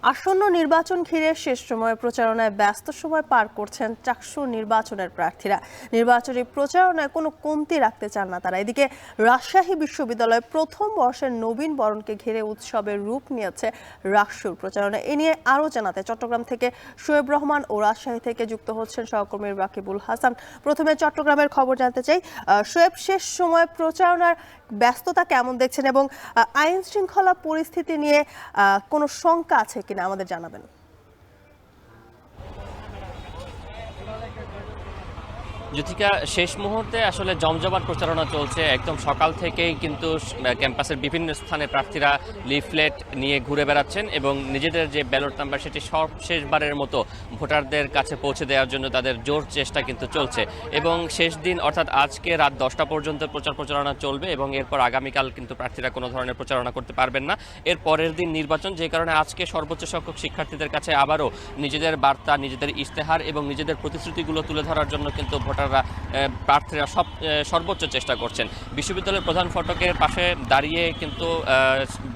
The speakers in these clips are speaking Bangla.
আসন্ন নির্বাচন ঘিরে শেষ সময়ে প্রচারণায় ব্যস্ত সময় পার করছেন চাকসু নির্বাচনের প্রার্থীরা। নির্বাচনী প্রচারণায় কোনো কমতি রাখতে চান না তারা। এদিকে রাজশাহী বিশ্ববিদ্যালয়ে প্রথম বর্ষের নবীন বরণকে ঘিরে উৎসবের রূপ নিয়েছে রাকসুর প্রচারণা। এ নিয়ে আরও জানাতে চট্টগ্রাম থেকে শোয়েব রহমান ও রাজশাহী থেকে যুক্ত হচ্ছেন সহকর্মী রাকিবুল হাসান। প্রথমে চট্টগ্রামের খবর জানতে চাই। শোয়েব, শেষ সময় প্রচারণার ব্যস্ততা কেমন দেখছেন এবং আইন শৃঙ্খলা পরিস্থিতি নিয়ে কোনো শঙ্কা আছে কিনা আমাদের জানাবেন। জ্যোতিকা, শেষ মুহূর্তে আসলে জমজমাট প্রচারণা চলছে। একদম সকাল থেকেই কিন্তু ক্যাম্পাসের বিভিন্ন স্থানে প্রার্থীরা লিফলেট নিয়ে ঘুরে বেড়াচ্ছেন এবং নিজেদের যে ব্যালট নাম্বার সেটি শেষবারের মতো ভোটারদের কাছে পৌঁছে দেওয়ার জন্য তাদের জোর চেষ্টা কিন্তু চলছে। এবং শেষ দিন অর্থাৎ আজকে রাত 10টা পর্যন্ত প্রচারণা চলবে এবং এরপর আগামীকাল কিন্তু প্রার্থীরা কোনো ধরনের প্রচারণা করতে পারবেন না। এর পরের দিন নির্বাচন, যে কারণে আজকে সর্বোচ্চ সংখ্যক শিক্ষার্থীদের কাছে আবারও নিজেদের বার্তা, নিজেদের ইশতেহার এবং নিজেদের প্রতিশ্রুতিগুলো তুলে ধরার জন্য কিন্তু প্রার্থীরা সর্বোচ্চ চেষ্টা করছেন। বিশ্ববিদ্যালয়ের প্রধান ফটকের পাশে দাঁড়িয়ে কিন্তু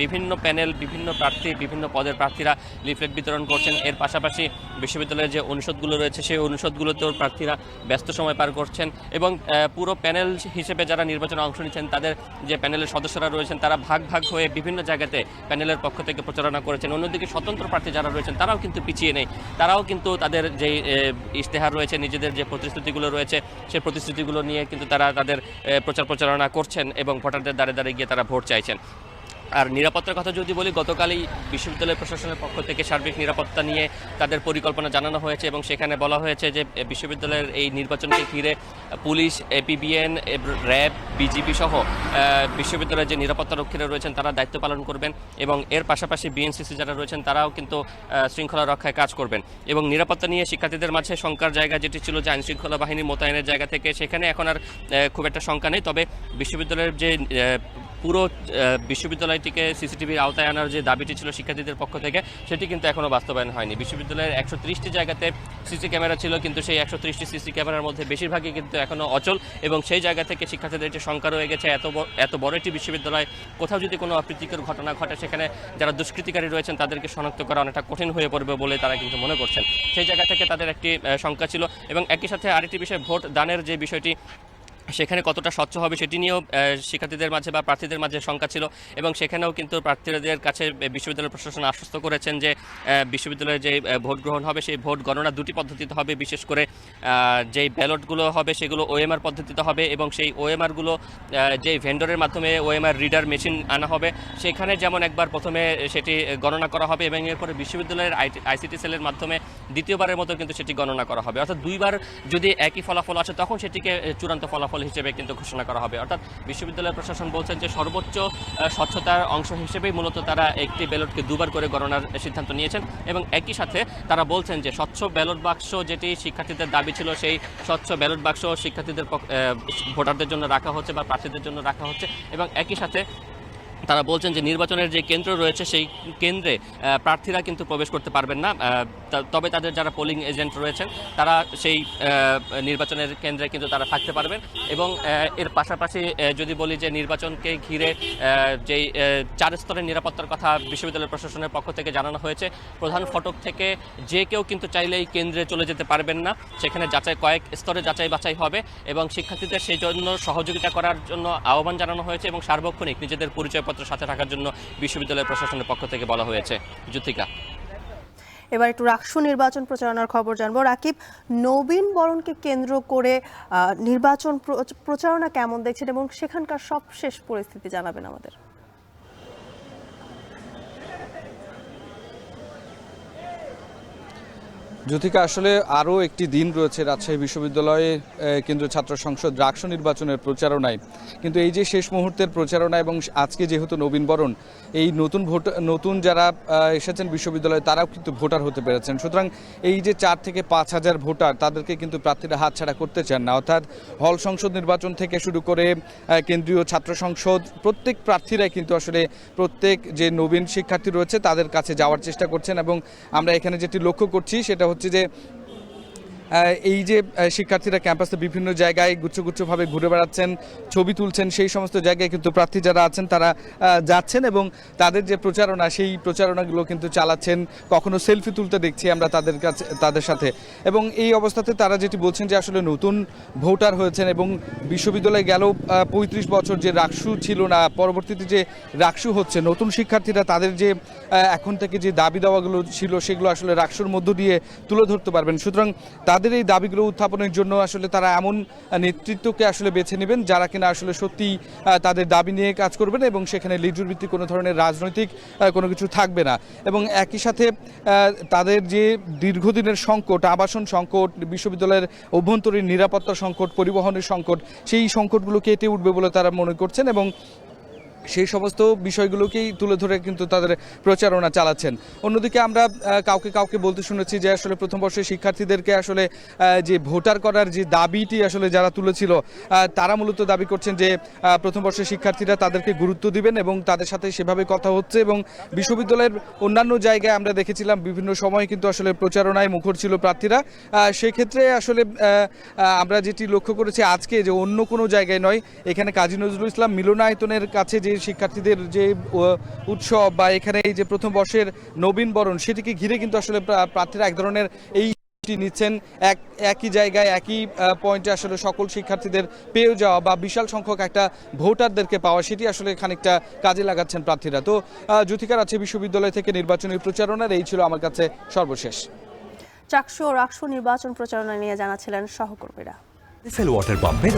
বিভিন্ন প্যানেল, বিভিন্ন প্রার্থী, বিভিন্ন পদের প্রার্থীরা লিফলেট বিতরণ করছেন। এর পাশাপাশি বিশ্ববিদ্যালয়ের যে অনুষদগুলো রয়েছে সেই অনুষদগুলোতেও প্রার্থীরা ব্যস্ত সময় পার করছেন এবং পুরো প্যানেল হিসেবে যারা নির্বাচনে অংশ নিচ্ছেন তাদের যে প্যানেলের সদস্যরা রয়েছেন তারা ভাগ ভাগ হয়ে বিভিন্ন জায়গাতে প্যানেলের পক্ষ থেকে প্রচারণা করেছেন। অন্যদিকে স্বতন্ত্র প্রার্থী যারা রয়েছেন তারাও কিন্তু পিছিয়ে নেই। তারাও কিন্তু তাদের যে ইশতেহার রয়েছে, নিজেদের যে প্রতিশ্রুতিগুলো রয়েছে সেই প্রতিশ্রুতিগুলো নিয়ে কিন্তু তারা তাদের প্রচারণা করছেন এবং ভোটারদের দ্বারে দ্বারে গিয়ে তারা ভোট চাইছেন। আর নিরাপত্তার কথা যদি বলি, গতকালই বিশ্ববিদ্যালয় প্রশাসনের পক্ষ থেকে সার্বিক নিরাপত্তা নিয়ে তাদের পরিকল্পনা জানানো হয়েছে এবং সেখানে বলা হয়েছে যে বিশ্ববিদ্যালয়ের এই নির্বাচনকে ঘিরে পুলিশ, এপিবিএন, র্যাব, বিজিবি সহ বিশ্ববিদ্যালয়ের যে নিরাপত্তারক্ষীরা রয়েছেন তারা দায়িত্ব পালন করবেন এবং এর পাশাপাশি বিএনসিসি যারা রয়েছেন তারাও কিন্তু শৃঙ্খলা রক্ষায় কাজ করবেন। এবং নিরাপত্তা নিয়ে শিক্ষার্থীদের মাঝে শঙ্কার জায়গা যেটি ছিল যে আইনশৃঙ্খলা বাহিনী মোতায়েনের জায়গা থেকে, সেখানে এখন আর খুব একটা শঙ্কা নেই। তবে বিশ্ববিদ্যালয়ের যে পুরো বিশ্ববিদ্যালয়টিকে সিসিটিভির আওতায় আনার যে দাবিটি ছিল শিক্ষার্থীদের পক্ষ থেকে, সেটি কিন্তু এখনও বাস্তবায়ন হয়নি। বিশ্ববিদ্যালয়ের 130টি জায়গাতে সিসি ক্যামেরা ছিল, কিন্তু সেই 130টি সিসি ক্যামেরার মধ্যে বেশিরভাগই কিন্তু এখনও অচল এবং সেই জায়গা থেকে শিক্ষার্থীদের যে শঙ্কা রয়ে গেছে, এত বড় একটি বিশ্ববিদ্যালয়, কোথাও যদি কোনো অপ্রীতিকর ঘটনা ঘটে সেখানে যারা দুষ্কৃতিকারী রয়েছেন তাদেরকে শনাক্ত করা অনেকটা কঠিন হয়ে পড়বে বলে তারা কিন্তু মনে করছেন। সেই জায়গা থেকে তাদের একটি শঙ্কা ছিল এবং একই সাথে আরেকটি বিষয়, ভোট দানের যে বিষয়টি সেখানে কতটা স্বচ্ছ হবে সেটি নিয়েও শিক্ষার্থীদের মাঝে বা প্রার্থীদের মাঝে শঙ্কা ছিল এবং সেখানেও কিন্তু প্রার্থীদের কাছে বিশ্ববিদ্যালয় প্রশাসন আশ্বস্ত করেছেন যে বিশ্ববিদ্যালয়ে যে ভোট গ্রহণ হবে সেই ভোট গণনা দুটি পদ্ধতিতে হবে। বিশেষ করে যেই ব্যালটগুলো হবে সেগুলো ওএমআর পদ্ধতিতে হবে এবং সেই ওএমআরগুলো যে ভেন্ডরের মাধ্যমে ওএমআর রিডার মেশিন আনা হবে সেখানে যেমন একবার প্রথমে সেটি গণনা করা হবে এবং এরপরে বিশ্ববিদ্যালয়ের আইসিটি সেলের মাধ্যমে দ্বিতীয়বারের মতো কিন্তু সেটি গণনা করা হবে। অর্থাৎ দুইবার যদি একই ফলাফল আসে তখন সেটিকে চূড়ান্ত ফলাফল হিসেবে কিন্তু ঘোষণা করা হবে। অর্থাৎ বিশ্ববিদ্যালয় প্রশাসন বলছেন যে সর্বোচ্চ স্বচ্ছতার অংশ হিসেবেই মূলত তারা একটি ব্যালটকে দুবার করে গণনার সিদ্ধান্ত নিয়েছেন এবং একই সাথে তারা বলছেন যে স্বচ্ছ ব্যালট বাক্স যেটি শিক্ষার্থীদের দাবি ছিল, সেই স্বচ্ছ ব্যালট বাক্স শিক্ষার্থীদের ভোটারদের জন্য রাখা হচ্ছে বা প্রার্থীদের জন্য রাখা হচ্ছে এবং একই সাথে তারা বলছেন যে নির্বাচনের যে কেন্দ্র রয়েছে সেই কেন্দ্রে প্রার্থীরা কিন্তু প্রবেশ করতে পারবেন না, তবে তাদের যারা পোলিং এজেন্ট রয়েছেন তারা সেই নির্বাচনের কেন্দ্রে কিন্তু তারা থাকতে পারবেন। এবং এর পাশাপাশি যদি বলি যে নির্বাচনকে ঘিরে যেই 4 স্তরের নিরাপত্তার কথা বিশ্ববিদ্যালয় প্রশাসনের পক্ষ থেকে জানানো হয়েছে। প্রধান ফটক থেকে যে কেউ কিন্তু চাইলেই কেন্দ্রে চলে যেতে পারবেন না, সেখানে কয়েক স্তরে যাচাই বাছাই হবে এবং শিক্ষার্থীদের সেই জন্য সহযোগিতা করার জন্য আহ্বান জানানো হয়েছে এবং সার্বক্ষণিক নিজেদের পরিচয়পত্র সাথে থাকার জন্য বিশ্ববিদ্যালয় প্রশাসনের পক্ষ থেকে বলা হয়েছে। জ্যোতিকা, এবার একটু রাকসু নির্বাচন প্রচারণার খবর জানবো। রাকিব, নবীন বরণকে কেন্দ্র করে নির্বাচন প্রচারণা কেমন দেখছেন এবং সেখানকার সবশেষ পরিস্থিতি জানাবেন আমাদের। জ্যোতিকা, আসলে আরও একটি দিন রয়েছে রাজশাহী বিশ্ববিদ্যালয়ে কেন্দ্রীয় ছাত্র সংসদ রাকসু নির্বাচনের প্রচারণায়, কিন্তু এই যে শেষ মুহূর্তের প্রচারণা এবং আজকে যেহেতু নবীনবরণ, এই নতুন যারা এসেছেন বিশ্ববিদ্যালয়ে তারাও কিন্তু ভোটার হতে পেরেছেন। সুতরাং এই যে 4 থেকে 5 হাজার ভোটার, তাদেরকে কিন্তু প্রার্থীরা হাতছাড়া করতে চান না। অর্থাৎ হল সংসদ নির্বাচন থেকে শুরু করে কেন্দ্রীয় ছাত্র সংসদ, প্রত্যেক প্রার্থীরাই কিন্তু আসলে প্রত্যেক যে নবীন শিক্ষার্থী রয়েছে তাদের কাছে যাওয়ার চেষ্টা করছেন এবং আমরা এখানে যেটি লক্ষ্য করছি সেটা হচ্ছে যে এই যে শিক্ষার্থীরা ক্যাম্পাসে বিভিন্ন জায়গায় গুচ্ছভাবে ঘুরে বেড়াচ্ছেন, ছবি তুলছেন, সেই সমস্ত জায়গায় কিন্তু প্রার্থী যারা আছেন তারা যাচ্ছেন এবং তাদের যে প্রচারণা সেই প্রচারণাগুলো কিন্তু চালাচ্ছেন। কখনো সেলফি তুলতে দেখছি আমরা তাদের সাথে। এবং এই অবস্থাতে তারা যেটি বলছেন যে আসলে নতুন ভোটার হয়েছেন এবং বিশ্ববিদ্যালয়ে গেল 35 বছর যে রাকসু ছিল না, পরবর্তীতে যে রাকসু হচ্ছে, নতুন শিক্ষার্থীরা তাদের যে এখন থেকে যে দাবি দাওয়াগুলো ছিল সেগুলো আসলে রাকসুর মধ্য দিয়ে তুলে ধরতে পারবেন। সুতরাং তাদের এই দাবিগুলো উত্থাপনের জন্য আসলে তারা এমন নেতৃত্বকে আসলে বেছে নেবেন যারা কিনা আসলে সত্যি তাদের দাবি নিয়ে কাজ করবেন এবং সেখানে লিজুর ভিত্তিক কোনো ধরনের রাজনৈতিক কোনো কিছু থাকবে না। এবং একই সাথে তাদের যে দীর্ঘদিনের সংকট, আবাসন সংকট, বিশ্ববিদ্যালয়ের অভ্যন্তরীণ নিরাপত্তা সংকট, পরিবহনের সংকট, সেই সংকটগুলো কেটে উঠবে বলে তারা মনে করছেন এবং সেই সমস্ত বিষয়গুলোকেই তুলে ধরে কিন্তু তাদের প্রচারণা চালাচ্ছেন। অন্যদিকে আমরা কাউকে বলতে শুনেছি যে আসলে প্রথম বর্ষের শিক্ষার্থীদেরকে আসলে যে ভোটার করার যে দাবিটি আসলে যারা তুলেছিল তারা মূলত দাবি করছেন যে প্রথম বর্ষের শিক্ষার্থীরা তাদেরকে গুরুত্ব দিবেন এবং তাদের সাথে সেভাবে কথা হচ্ছে। এবং বিশ্ববিদ্যালয়ের অন্যান্য জায়গায় আমরা দেখেছিলাম বিভিন্ন সময় কিন্তু আসলে প্রচারণায় মুখর ছিল প্রার্থীরা। সেক্ষেত্রে আসলে আমরা যেটি লক্ষ্য করেছি আজকে যে অন্য কোনো জায়গায় নয়, এখানে কাজী নজরুল ইসলাম মিলনায়তনের কাছে যে শিক্ষার্থীদের যে উৎসব বা এখানে এই যে প্রথম বর্ষের নবীন বরণ, সেটিকে ঘিরে কিন্তু আসলে প্রার্থীরা এক ধরনের এই নিচ্ছেন, একই জায়গায় একই পয়েন্টে আসলে সকল শিক্ষার্থীদের পেয়ে যাওয়া বা বিশাল সংখ্যক একটা ভোটারদেরকে পাওয়া, সেটি আসলে খানিকটা কাজে লাগাচ্ছেন প্রার্থীরা। তো জ্যোতিকা রাজশাহী বিশ্ববিদ্যালয় থেকে নির্বাচনী প্রচারণার এই ছিল আমার কাছে সর্বশেষ। চাকসু ও রাকসু নির্বাচন প্রচারণা নিয়ে জানাচ্ছিলেন সহকর্মীরা। ওয়াটার পাম্পের